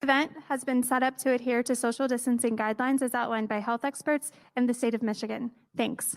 Event has been set up to adhere to social distancing guidelines as outlined by health experts in the state of Michigan. Thanks.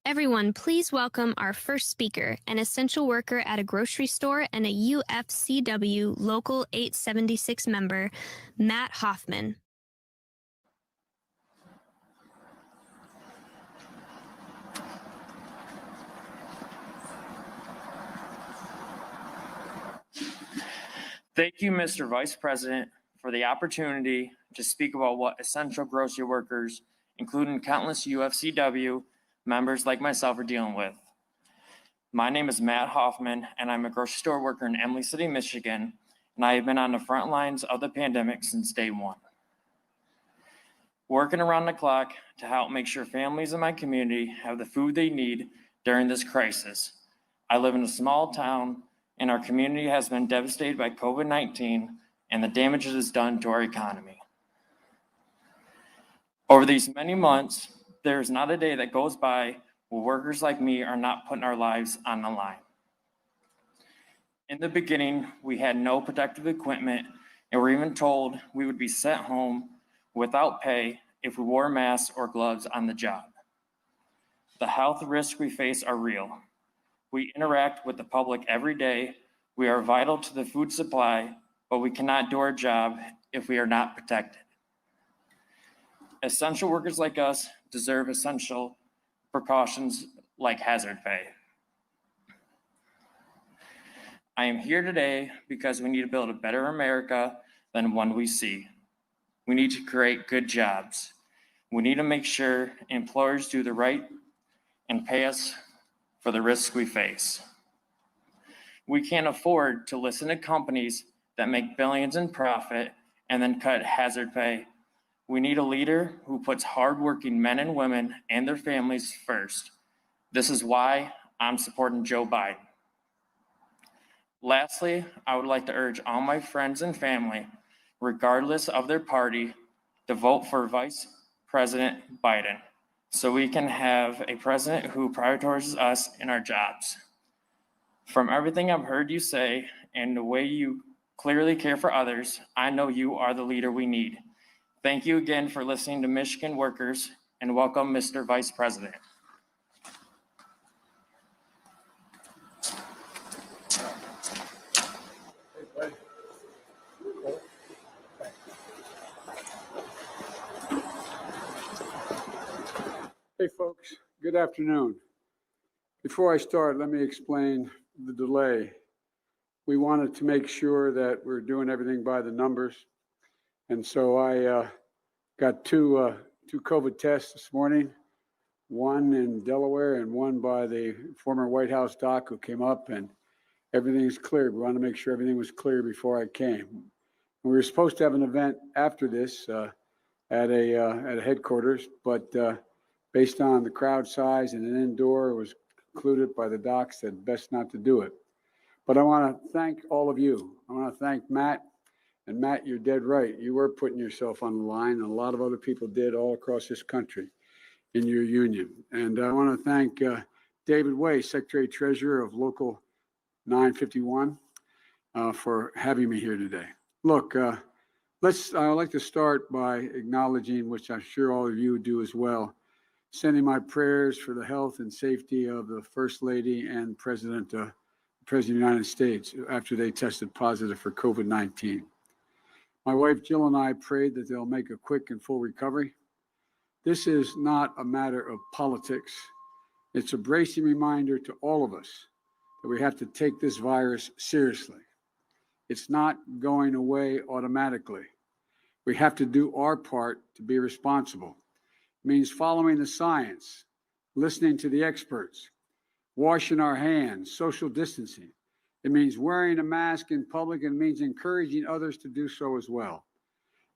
Everyone, please welcome our first speaker, an essential worker at a grocery store and a UFCW Local 876 member, Matt Hoffman. Thank you, Mr. Vice President, for the opportunity to speak about what essential grocery workers, including countless UFCW members like myself, are dealing with. My name is Matt Hoffman, and I'm a grocery store worker in Emily City, Michigan, and I have been on the front lines of the pandemic since day one. Working around the clock to help make sure families in my community have the food they need during this crisis. I live in a small town, and our community has been devastated by COVID-19 and the damage it has done to our economy. Over these many months, there is not a day that goes by where workers like me are not putting our lives on the line. In the beginning, we had no protective equipment, and were even told we would be sent home without pay if we wore masks or gloves on the job. The health risks we face are real. We interact with the public every day. We are vital to the food supply, but we cannot do our job if we are not protected. Essential workers like us deserve essential precautions like hazard pay. I am here today because we need to build a better America than one we see. We need to create good jobs. We need to make sure employers do the right and pay us for the risks we face. We can't afford to listen to companies that make billions in profit and then cut hazard pay. We need a leader who puts hardworking men and women and their families first. This is why I'm supporting Joe Biden. Lastly, I would like to urge all my friends and family, regardless of their party, to vote for Vice President Biden, so we can have a president who prioritizes us in our jobs. From everything I've heard you say and the way you clearly care for others, I know you are the leader we need. Thank you again for listening to Michigan workers, and welcome, Mr. Vice President. Hey folks, good afternoon. Before I start, let me explain the delay. we wanted to make sure that we're doing everything by the numbers. And so I got two COVID tests this morning, one in Delaware and one by the former White House doc who came up, and everything's clear. We wanted to make sure everything was clear before I came. We were supposed to have an event after this at a headquarters, but based on the crowd size and an indoor, it was concluded by the docs that best not to do it. But I want to thank all of you. I want to thank Matt. And Matt, you're dead right. You were putting yourself on the line, and a lot of other people did all across this country in your union. And I want to thank David Way, Secretary Treasurer of Local 951, for having me here today. Look, I'd like to start by acknowledging, which I'm sure all of you do as well, sending my prayers for the health and safety of the First Lady and President of the United States after they tested positive for COVID-19. My wife Jill and I prayed that they'll make a quick and full recovery. This is not a matter of politics. It's a bracing reminder to all of us that we have to take this virus seriously. It's not going away automatically. We have to do our part to be responsible. It means following the science, listening to the experts, washing our hands, social distancing. It means wearing a mask in public, and it means encouraging others to do so as well.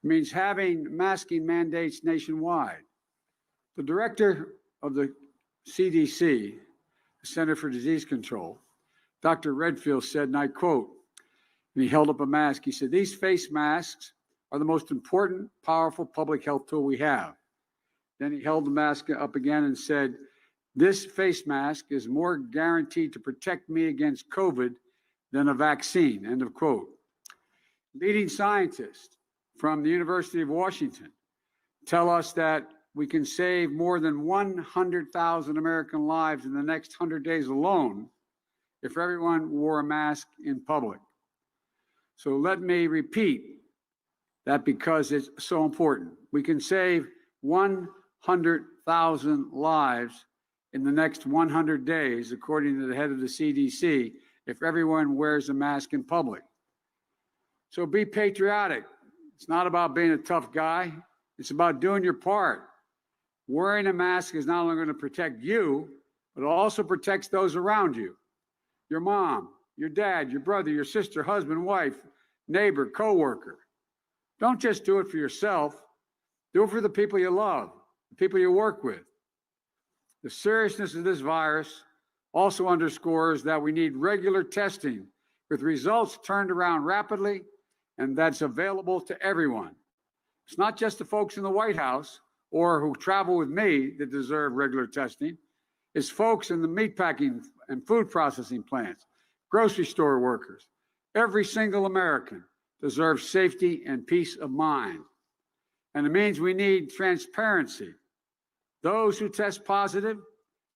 It means having masking mandates nationwide. The director of the CDC, the Center for Disease Control, Dr. Redfield said, and I quote, and he held up a mask, he said, "These face masks are the most important, powerful public health tool we have." Then he held the mask up again and said, "This face mask is more guaranteed to protect me against COVID than a vaccine," end of quote. Leading scientists from the University of Washington tell us that we can save more than 100,000 American lives in the next 100 days alone if everyone wore a mask in public. So let me repeat that because it's so important. We can save 100,000 lives in the next 100 days, according to the head of the CDC, if everyone wears a mask in public. So be patriotic. It's not about being a tough guy. It's about doing your part. Wearing a mask is not only going to protect you, but it also protects those around you. Your mom, your dad, your brother, your sister, husband, wife, neighbor, coworker. Don't just do it for yourself. Do it for the people you love, the people you work with. The seriousness of this virus also underscores that we need regular testing with results turned around rapidly and that's available to everyone. It's not just the folks in the White House or who travel with me that deserve regular testing. It's folks in the meatpacking and food processing plants, grocery store workers. Every single American deserves safety and peace of mind. And it means we need transparency. Those who test positive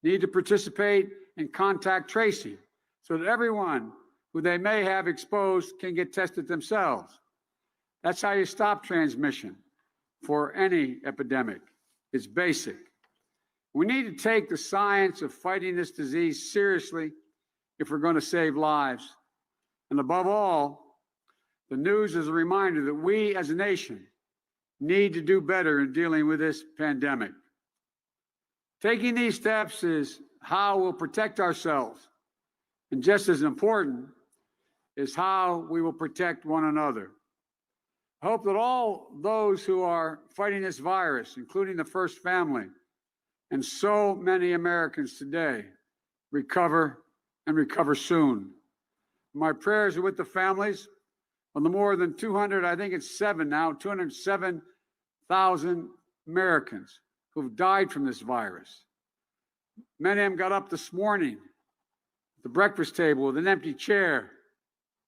need to participate in contact tracing so that everyone who they may have exposed can get tested themselves. That's how you stop transmission for any epidemic. It's basic. We need to take the science of fighting this disease seriously if we're going to save lives. And above all, the news is a reminder that we as a nation need to do better in dealing with this pandemic. Taking these steps is how we'll protect ourselves. And just as important is how we will protect one another. I hope that all those who are fighting this virus, including the First Family, and so many Americans today, recover and recover soon. My prayers are with the families of the more than 200, I think it's 207,000 Americans who've died from this virus. Many of them got up this morning at the breakfast table with an empty chair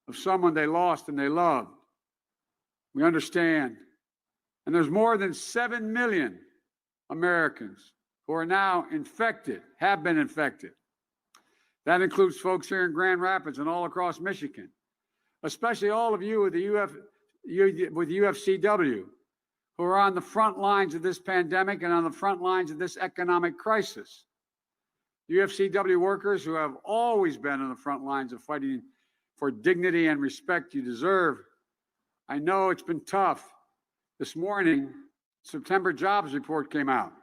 of someone they lost and they loved. We understand. And there's more than 7 million Americans who are now infected, have been infected. That includes folks here in Grand Rapids and all across Michigan, especially all of you with UFCW, who are on the front lines of this pandemic and on the front lines of this economic crisis. UFCW workers who have always been on the front lines of fighting for dignity and respect you deserve. I know it's been tough. This morning, September jobs report came out,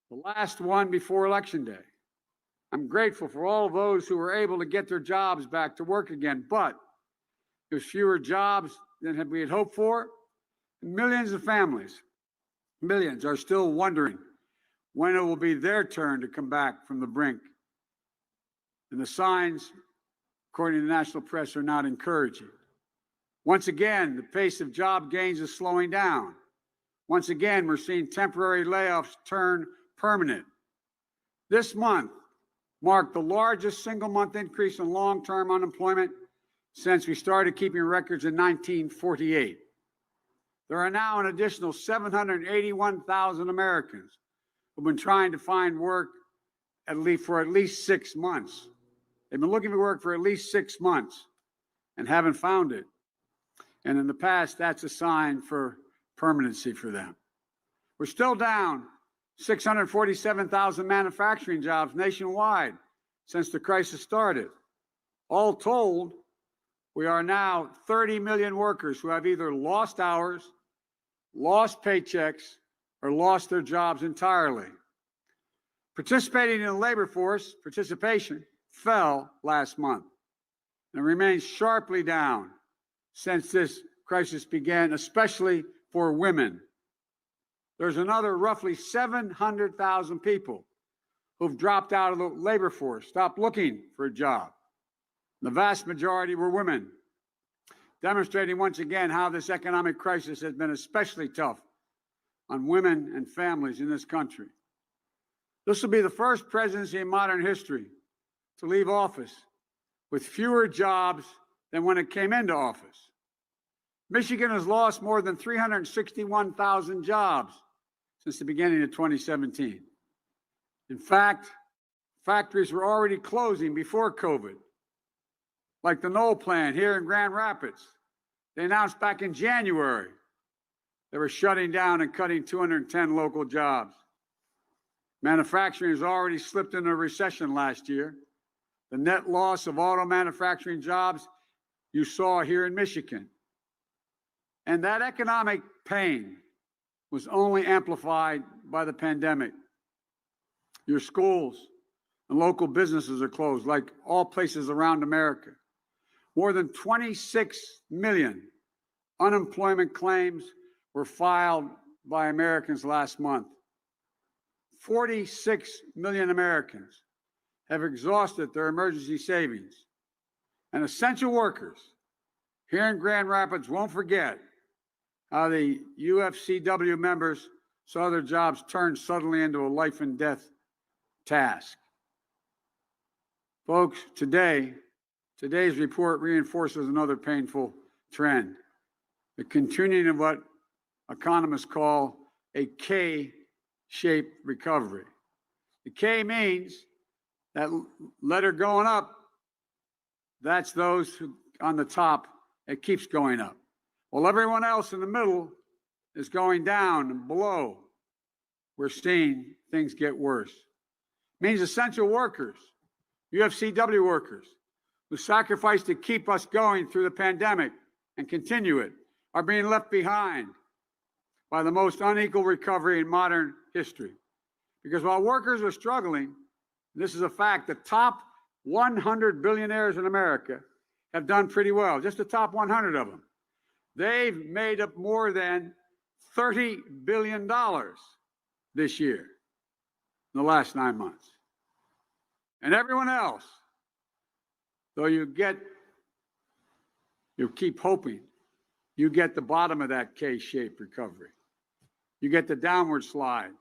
the last one before Election Day. I'm grateful for all of those who were able to get their jobs back to work again, but there's fewer jobs than we had hoped for. Millions of families, millions, are still wondering when it will be their turn to come back from the brink. And the signs, according to the national press, are not encouraging. Once again, the pace of job gains is slowing down. Once again, we're seeing temporary layoffs turn permanent. This month marked the largest single-month increase in long-term unemployment since we started keeping records in 1948. There are now an additional 781,000 Americans who've been trying to find work for at least 6 months. They've been looking for work for at least 6 months and haven't found it. And in the past, that's a sign for permanency for them. We're still down 647,000 manufacturing jobs nationwide since the crisis started. All told, we are now 30 million workers who have either lost hours, lost paychecks, or lost their jobs entirely. Participating in the labor force, participation fell last month and remains sharply down since this crisis began, especially for women. There's another roughly 700,000 people who've dropped out of the labor force, stopped looking for a job. The vast majority were women, demonstrating once again how this economic crisis has been especially tough on women and families in this country. This will be the first presidency in modern history to leave office with fewer jobs than when it came into office. Michigan has lost more than 361,000 jobs since the beginning of 2017. In fact, factories were already closing before COVID, like the Knoll plant here in Grand Rapids. They announced back in January they were shutting down and cutting 210 local jobs. Manufacturing has already slipped into a recession last year. The net loss of auto manufacturing jobs you saw here in Michigan. And that economic pain was only amplified by the pandemic. Your schools and local businesses are closed, like all places around America. More than 26 million unemployment claims were filed by Americans last month. 46 million Americans have exhausted their emergency savings. And essential workers here in Grand Rapids won't forget how the UFCW members saw their jobs turned suddenly into a life and death task. Folks, today's report reinforces another painful trend, the continuing of what economists call a K-shaped recovery. The K means that letter going up, that's those who on the top, it keeps going up. While everyone else in the middle is going down and below, we're seeing things get worse. It means essential workers, UFCW workers, who sacrificed to keep us going through the pandemic and continue it, are being left behind by the most unequal recovery in modern history. Because while workers are struggling, this is a fact, the top 100 billionaires in America have done pretty well, just the top 100 of them. They've made up more than $30 billion this year, in the last 9 months. And everyone else, though you keep hoping, you get the bottom of that K-shaped recovery. You get the downward slide.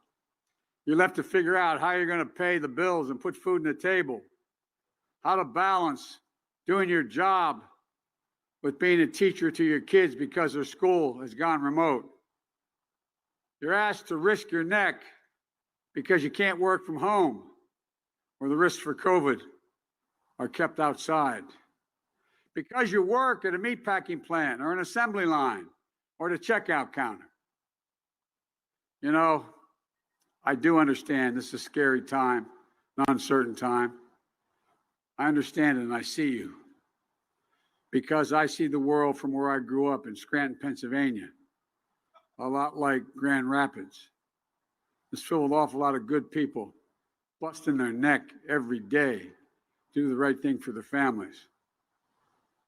You're left to figure out how you're going to pay the bills and put food on the table, how to balance doing your job with being a teacher to your kids because their school has gone remote. You're asked to risk your neck because you can't work from home, or the risks for COVID are kept outside. Because you work at a meatpacking plant or an assembly line or the checkout counter. You know, I do understand this is a scary time, an uncertain time. I understand it and I see you. because I see the world from where I grew up in Scranton, Pennsylvania, a lot like Grand Rapids. It's filled with an awful lot of good people busting their neck every day to do the right thing for their families.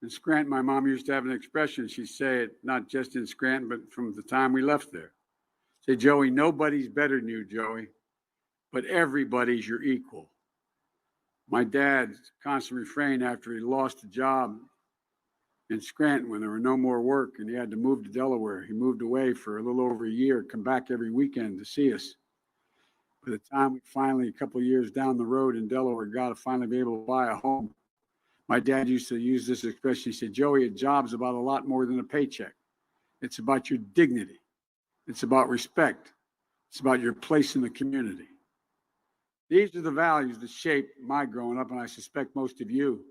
In Scranton, my mom used to have an expression. She'd say it not just in Scranton, but from the time we left there. Say, Joey, nobody's better than you, Joey, but everybody's your equal. My dad's constant refrain after he lost a job in Scranton when there were no more work and he had to move to Delaware. He moved away for a little over a year, come back every weekend to see us. By the time we finally, a couple of years down the road in Delaware, got to finally be able to buy a home, my dad used to use this expression. He said, Joey, a job's about a lot more than a paycheck. It's about your dignity. It's about respect. It's about your place in the community. These are the values that shaped my growing up, and I suspect most of you.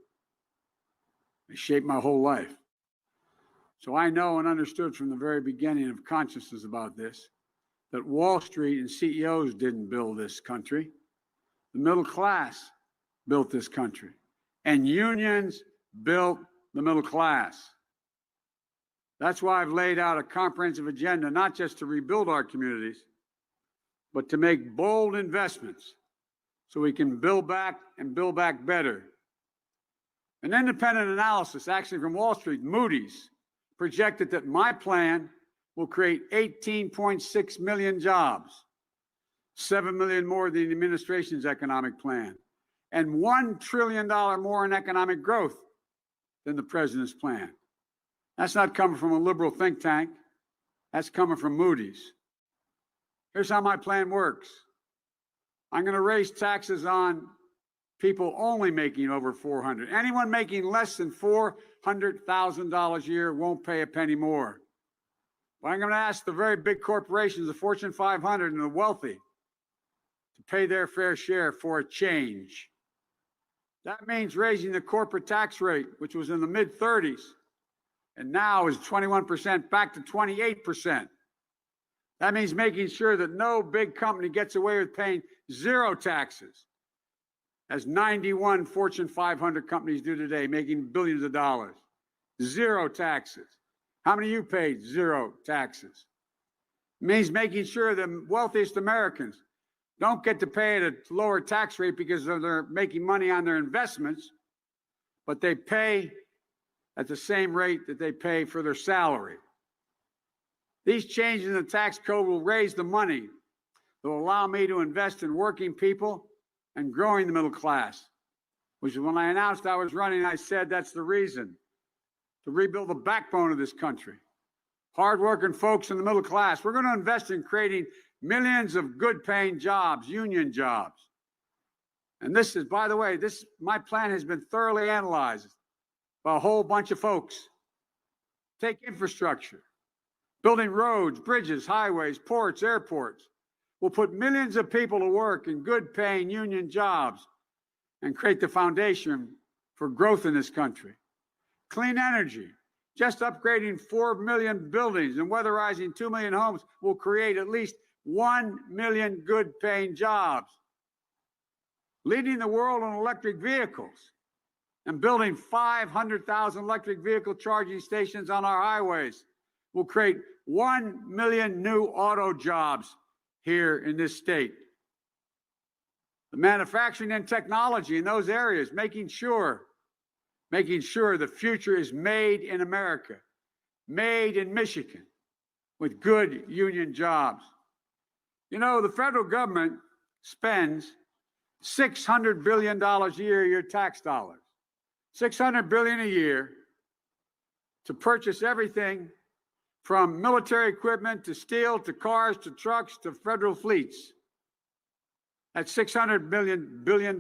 They shaped my whole life. So I know and understood from the very beginning of consciousness about this, that Wall Street and CEOs didn't build this country. The middle class built this country. And unions built the middle class. That's why I've laid out a comprehensive agenda, not just to rebuild our communities, but to make bold investments so we can build back and build back better. An independent analysis, actually from Wall Street, Moody's, projected that my plan will create 18.6 million jobs, 7 million more than the administration's economic plan, and $1 trillion more in economic growth than the president's plan. That's not coming from a liberal think tank. That's coming from Moody's. Here's how my plan works. I'm going to raise taxes on people only making over $400,000. Anyone making less than $400,000 a year won't pay a penny more. But I'm going to ask the very big corporations, the Fortune 500 and the wealthy, to pay their fair share for a change. That means raising the corporate tax rate, which was in the mid-30s, and now is 21% back to 28%. That means making sure that no big company gets away with paying zero taxes, as 91 Fortune 500 companies do today, making billions of dollars. Zero taxes. How many of you paid zero taxes? It means making sure the wealthiest Americans don't get to pay at a lower tax rate because they're making money on their investments, but they pay at the same rate that they pay for their salary. These changes in the tax code will raise the money that will allow me to invest in working people and growing the middle class, which is when I announced I was running, I said that's the reason, to rebuild the backbone of this country. Hardworking folks in the middle class. We're going to invest in creating millions of good-paying jobs, union jobs. And this is, by the way, my plan has been thoroughly analyzed by a whole bunch of folks. Take infrastructure, building roads, bridges, highways, ports, airports. We'll put millions of people to work in good-paying union jobs and create the foundation for growth in this country. Clean energy. Just upgrading 4 million buildings and weatherizing 2 million homes will create at least 1 million good-paying jobs. Leading the world on electric vehicles and building 500,000 electric vehicle charging stations on our highways will create 1 million new auto jobs here in this state. The manufacturing and technology in those areas, making sure the future is made in America, made in Michigan, with good union jobs. You know, the federal government spends $600 billion a year, your tax dollars, $600 billion a year to purchase everything from military equipment to steel to cars to trucks to federal fleets. That's $600 billion.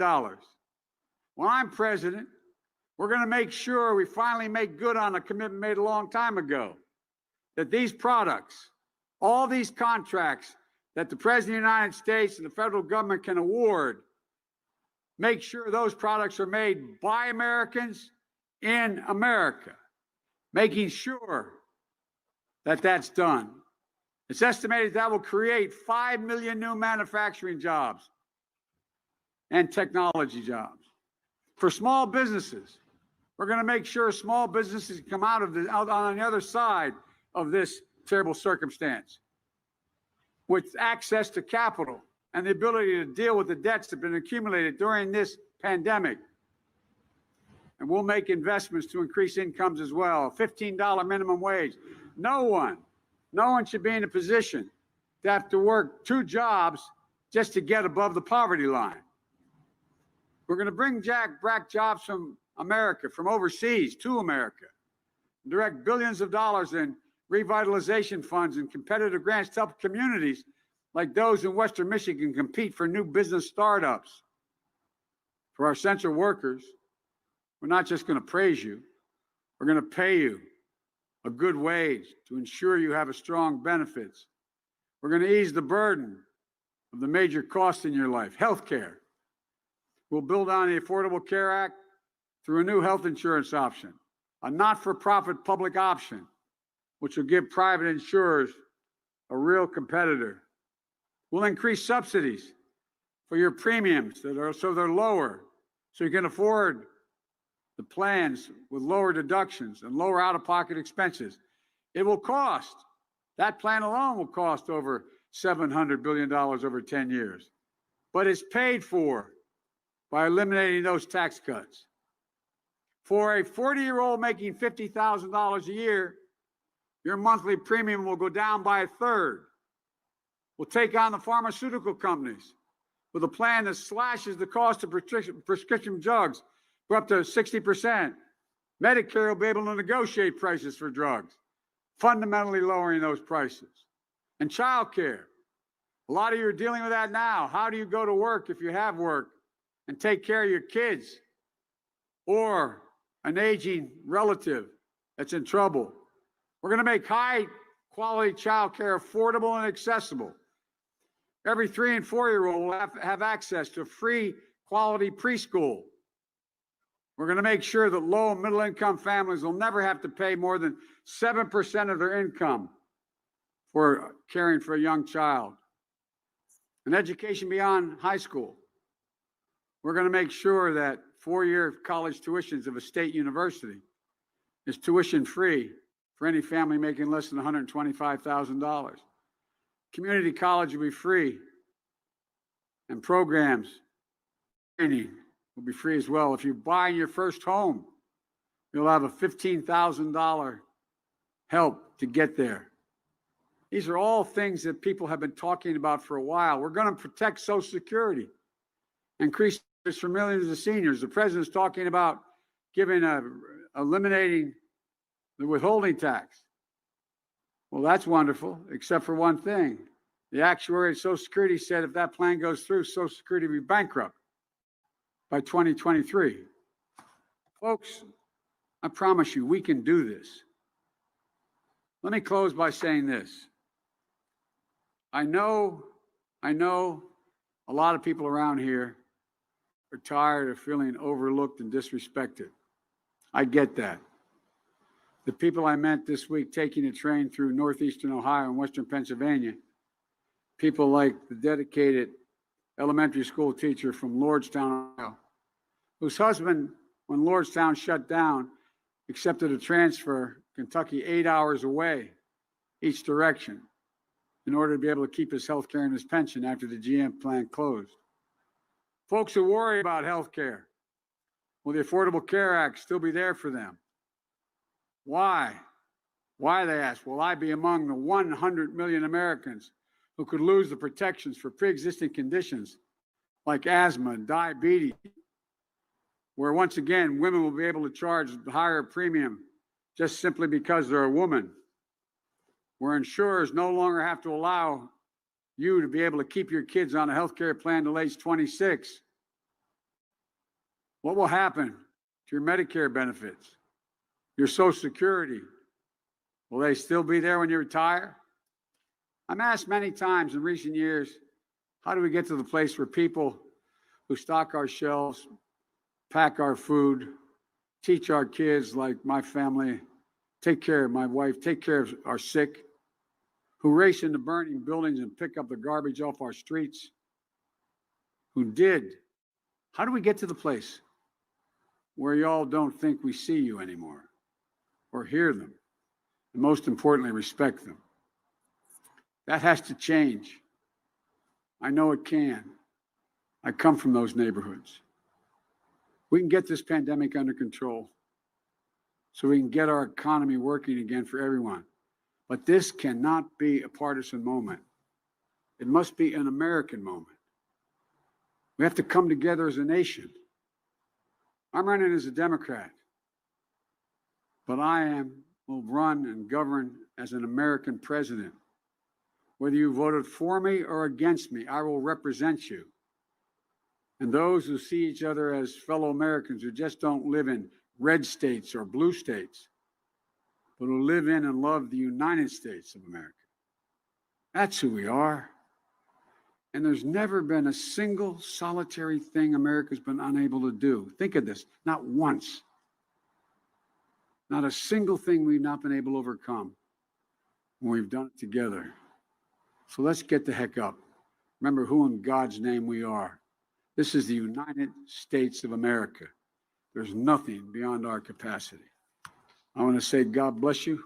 When I'm president, we're going to make sure we finally make good on a commitment made a long time ago, that these products, all these contracts that the President of the United States and the federal government can award, make sure those products are made by Americans in America, making sure that that's done. It's estimated that will create 5 million new manufacturing jobs and technology jobs. For small businesses, We're going to make sure small businesses come out on the other side of this terrible circumstance with access to capital and the ability to deal with the debts that have been accumulated during this pandemic. And we'll make investments to increase incomes as well. $15 minimum wage. No one should be in a position to have to work 2 jobs just to get above the poverty line. We're going to bring back jobs from America, from overseas to America, direct billions of dollars in revitalization funds and competitive grants to help communities like those in Western Michigan compete for new business startups. For our essential workers, we're not just going to praise you, we're going to pay you a good wage to ensure you have strong benefits. We're going to ease the burden of the major costs in your life, health care. We'll build on the Affordable Care Act through a new health insurance option, a not-for-profit public option, which will give private insurers a real competitor. We'll increase subsidies for your premiums so they're lower, so you can afford the plans with lower deductions and lower out-of-pocket expenses. It will cost, that plan alone will cost over $700 billion over 10 years, but it's paid for by eliminating those tax cuts. For a 40-year-old making $50,000 a year, your monthly premium will go down by 1/3. We'll take on the pharmaceutical companies with a plan that slashes the cost of prescription drugs for up to 60%. Medicare will be able to negotiate prices for drugs, fundamentally lowering those prices. And childcare. A lot of you are dealing with that now. How do you go to work if you have work and take care of your kids or an aging relative that's in trouble? We're going to make high-quality childcare affordable and accessible. Every 3- and 4-year-old will have access to free quality preschool. We're going to make sure that low and middle-income families will never have to pay more than 7% of their income for caring for a young child. And education beyond high school. We're going to make sure that 4-year college tuitions of a state university is tuition-free for any family making less than $125,000. Community college will be free, and programs, training will be free as well. If you're buying your first home, you'll have a $15,000 help to get there. These are all things that people have been talking about for a while. We're going to protect Social Security, increase this for millions of seniors. The president's talking about eliminating the withholding tax. Well, that's wonderful, except for one thing. The actuary at Social Security said if that plan goes through, Social Security will be bankrupt by 2023. Folks, I promise you, we can do this. Let me close by saying this. I know a lot of people around here are tired of feeling overlooked and disrespected. I get that. The people I met this week taking a train through northeastern Ohio and western Pennsylvania, people like the dedicated elementary school teacher from Lordstown, Ohio, whose husband, when Lordstown shut down, accepted a transfer Kentucky 8 hours away each direction in order to be able to keep his health care and his pension after the GM plant closed. Folks who worry about health care, will the Affordable Care Act still be there for them? Why? Why, they ask, will I be among the 100 million Americans who could lose the protections for pre-existing conditions like asthma and diabetes, where once again, women will be able to charge a higher premium just simply because they're a woman, where insurers no longer have to allow you to be able to keep your kids on a health care plan till age 26. What will happen to your Medicare benefits, your Social Security? Will they still be there when you retire? I'm asked many times in recent years, how do we get to the place where people who stock our shelves, pack our food, teach our kids like my family, take care of my wife, take care of our sick, who race into burning buildings and pick up the garbage off our streets, how do we get to the place where y'all don't think we see you anymore or hear them, and most importantly, respect them. That has to change. I know it can. I come from those neighborhoods. We can get this pandemic under control so we can get our economy working again for everyone. But this cannot be a partisan moment. It must be an American moment. We have to come together as a nation. I'm running as a Democrat, but will run and govern as an American president. Whether you voted for me or against me, I will represent you. And those who see each other as fellow Americans who just don't live in red states or blue states, but who live in and love the United States of America. That's who we are. And there's never been a single solitary thing America's been unable to do. Think of this, not once. Not a single thing we've not been able to overcome when we've done it together. So let's get the heck up. Remember who in God's name we are. This is the United States of America. There's nothing beyond our capacity. I want to say God bless you.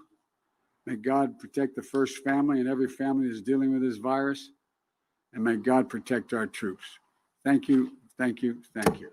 May God protect the first family and every family that's dealing with this virus. And may God protect our troops. Thank you, thank you, thank you.